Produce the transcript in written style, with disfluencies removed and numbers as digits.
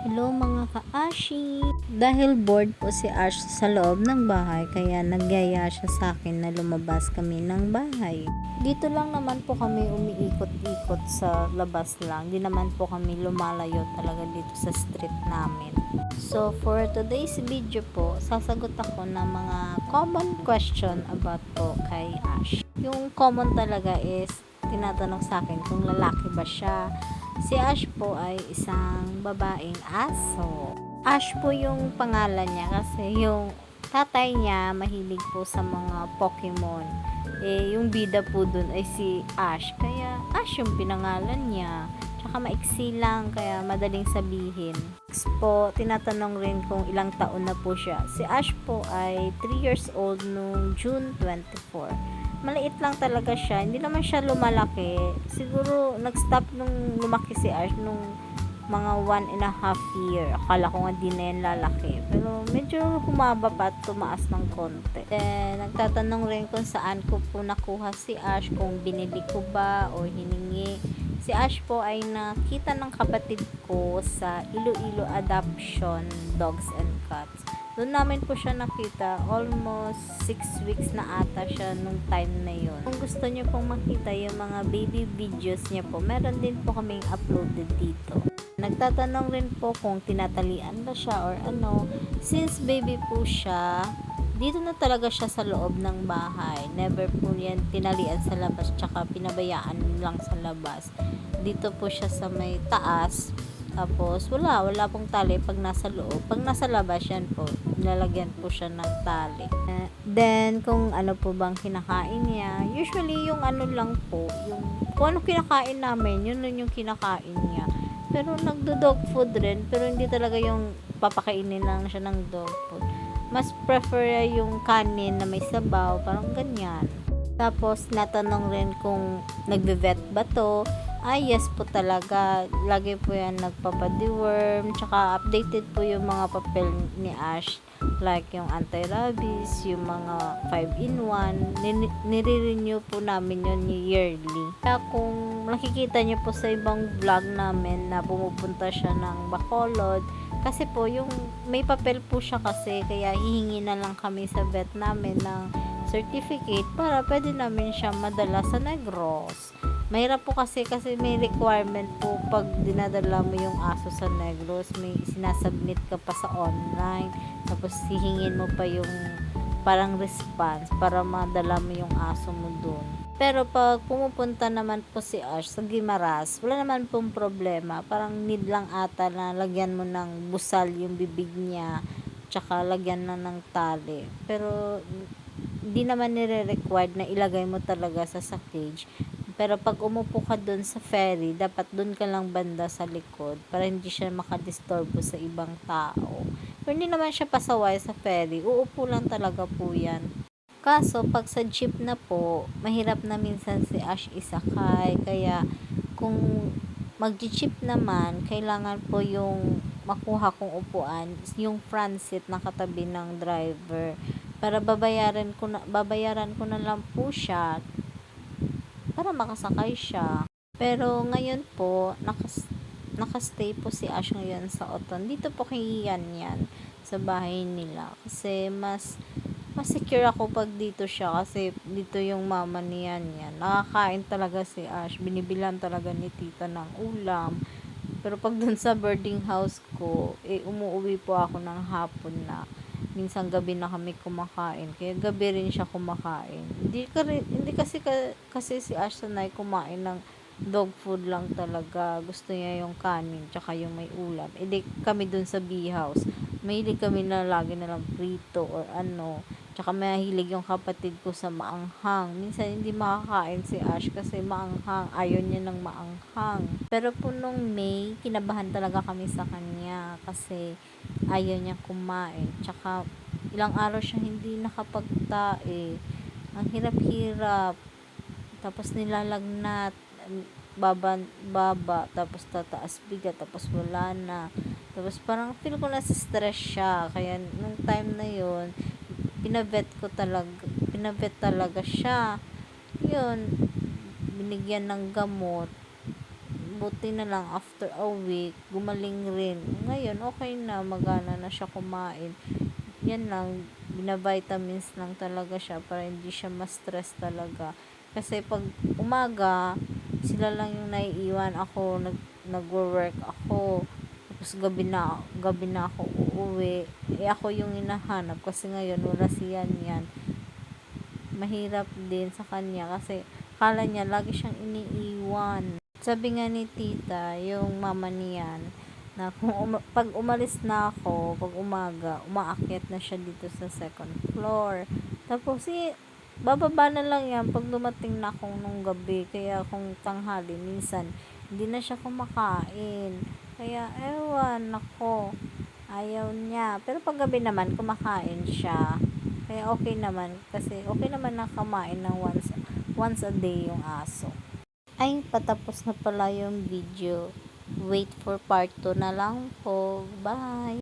Hello mga ka-Ashi! Dahil bored po si Ash sa loob ng bahay, kaya nagyaya siya sa akin na lumabas kami ng bahay. Dito lang naman po kami umiikot-ikot sa labas lang. Di naman po kami lumalayo talaga dito sa street namin. So for today's video po, sasagot ako ng mga common question about po kay Ash. Yung common talaga is tinatanong sa akin kung lalaki ba siya. Si Ash po ay isang babaeng aso. Ash po yung pangalan niya kasi yung tatay niya mahilig po sa mga Pokemon. Yung bida po dun ay si Ash. Kaya Ash yung pinangalan niya. Tsaka maiksi lang kaya madaling sabihin. Next po, tinatanong rin kung ilang taon na po siya. Si Ash po ay 3 years old noong June 24. Maliit lang talaga siya. Hindi naman siya lumalaki. Siguro, nag-stop nung lumaki si Ash nung mga 1.5 year. Akala ko nga di na yan lalaki. Pero medyo humaba pa at tumaas ng konti. Then, nagtatanong rin kung saan ko po nakuha si Ash. Kung binili ko ba o hiningi. Si Ash po ay nakita ng kapatid ko sa Iloilo Adoption Dogs and Cats. Doon namin po siya nakita. Almost 6 weeks na ata siya nung time na yun. Kung gusto niyo pong makita yung mga baby videos niya po, meron din po kaming uploaded dito. Nagtatanong rin po kung tinatalian ba siya or ano. Since baby po siya, dito na talaga siya sa loob ng bahay. Never po yan tinalian sa labas, tsaka pinabayaan lang sa labas. Dito po siya sa may taas. Tapos, wala pong tali pag nasa loob. Pag nasa labas, yan po, nilalagyan po siya ng tali. Then, kung ano po bang kinakain niya, usually yung ano lang po, yung, kung ano kinakain namin, yun lang yung kinakain niya. Pero, nagdo-dog food rin, pero hindi talaga yung papakainin lang siya ng dog food. Mas prefer yung kanin na may sabaw, parang ganyan. Tapos, natanong rin kung nagbe-vet ba to. Yes po talaga. Lagi po yan nagpapa-deworm. Tsaka updated po yung mga papel ni Ash. Like yung anti-rabies, yung mga 5-in-1. Nire-renew po namin yun yearly. Kaya kung nakikita nyo po sa ibang vlog namin na pumupunta siya ng Bacolod, kasi po yung may papel po siya kasi, kaya hihingi na lang kami sa vet namin ng certificate para pwede namin siya madala sa Negros. Mahirap po kasi may requirement po pag dinadala mo yung aso sa Negros, may sinasubmit ka pa sa online, tapos hihingin mo pa yung parang response para madala mo yung aso mo dun. Pero pag pumupunta naman po si Ash sa Guimaras, wala naman pong problema. Parang need lang ata na lagyan mo ng busal yung bibig niya, tsaka lagyan na ng tali. Pero hindi naman nire-required na ilagay mo talaga sa cage. Pero pag umupo ka dun sa ferry, dapat dun ka lang banda sa likod para hindi siya makadisturbo sa ibang tao. Pero hindi naman siya pasaway sa ferry, uupo lang talaga po yan. Kaso, pag sa jeep na po, mahirap na minsan si Ash isakay. Kaya, kung mag-jeep naman, kailangan po yung makuha kong upuan, yung front seat na katabi ng driver. Para babayaran ko na lang po siya para makasakay siya. Pero ngayon po, nakastay po si Ash ngayon sa Oton. Dito po kay Yan sa bahay nila. Kasi mas secure ako pag dito siya kasi dito yung mama ni Yan. Nakakain talaga si Ash. Binibilan talaga ni tita ng ulam. Pero pag dun sa boarding house ko, umuwi po ako ng hapon na. Minsan gabi na kami kumakain. Kaya gabi rin siya kumakain. Hindi kasi si Ash sanay kumain ng dog food lang talaga. Gusto niya yung kanin, tsaka yung may ulam. Di kami dun sa bee house. Mahilig kami na lagi na lang prito or ano. Tsaka mahilig yung kapatid ko sa maanghang. Minsan hindi makakain si Ash kasi maanghang. Ayaw niya ng maanghang. Pero po nung May, kinabahan talaga kami sa kanya kasi ayaw niya kumain. Tsaka ilang araw siya hindi nakapagtae. Ang hirap-hirap. Tapos nilalagnat. Baba. Tapos tataas bigat. Tapos wala na. Tapos parang feel ko na stress siya. Kaya nung time na yun, pinavet talaga siya. Yun, binigyan ng gamot. buti na lang after a week, gumaling rin. Ngayon, okay na, magana na siya kumain. Yan lang, binavitamins lang talaga siya para hindi siya ma-stress talaga. Kasi pag umaga, sila lang yung naiiwan ako, nagwo-work ako. Tapos gabi na ako uuwi. Ako yung hinahanap kasi ngayon wala si Yan. Mahirap din sa kanya kasi kala niya lagi siyang iniiwan. Sabi nga ni tita, yung mama niyan, na kung pag umalis na ako, pag umaga, umaakyat na siya dito sa second floor. Tapos, bababa na lang yan pag dumating na akong nung gabi. Kaya kung tanghali, minsan, hindi na siya kumakain. Kaya, ewan, ako, ayaw niya. Pero pag gabi naman, kumakain siya. Kaya okay naman. Kasi okay naman na kumain ng once a day yung aso. Ay, patapos na pala yung video. Wait for part 2 na lang po. Bye!